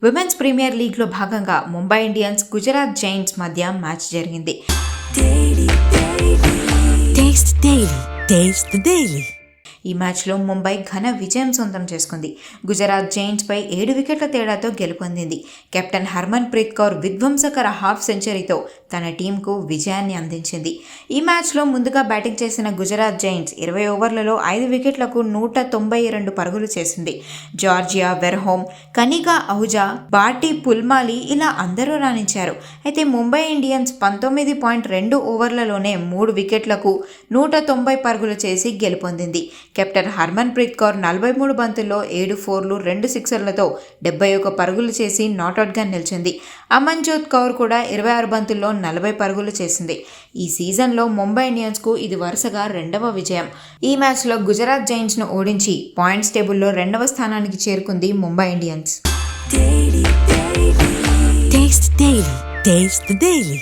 Women's premier లీగ్లో భాగంగా Mumbai Indians Gujarat Giants మధ్య మ్యాచ్ జరిగింది. ఈ మ్యాచ్లో ముంబై ఘన విజయం సొంతం చేసుకుంది. గుజరాత్ జైంట్స్పై 7 వికెట్ల తేడాతో గెలుపొందింది. కెప్టెన్ హర్మన్ ప్రీత్ కౌర్ విధ్వంసకర హాఫ్ సెంచరీతో తన టీంకు విజయాన్ని అందించింది. ఈ మ్యాచ్లో ముందుగా బ్యాటింగ్ చేసిన గుజరాత్ జైంట్స్ 20 ఓవర్లలో 5 వికెట్లకు 192 పరుగులు చేసింది. జార్జియా వెర్హోమ్, కనిగా అహుజా, బాటీ పుల్మాలి ఇలా అందరూ రాణించారు. అయితే ముంబై ఇండియన్స్ 19.2 ఓవర్లలోనే 3 వికెట్లకు 190 పరుగులు చేసి గెలుపొందింది. కెప్టెన్ హర్మన్ ప్రీత్ కౌర్ 43 బంతుల్లో 7 ఫోర్లు 2 సిక్సర్లతో 71 పరుగులు చేసి నాటౌట్గా నిలిచింది. అమన్జోత్ కౌర్ కూడా 26 బంతుల్లో 40 పరుగులు చేసింది. ఈ సీజన్లో ముంబై ఇండియన్స్కు ఇది వరుసగా 2వ విజయం. ఈ మ్యాచ్లో గుజరాత్ జైంట్స్ను ఓడించి పాయింట్స్ టేబుల్లో 2వ స్థానానికి చేరుకుంది Mumbai Indians. Taste the Daily.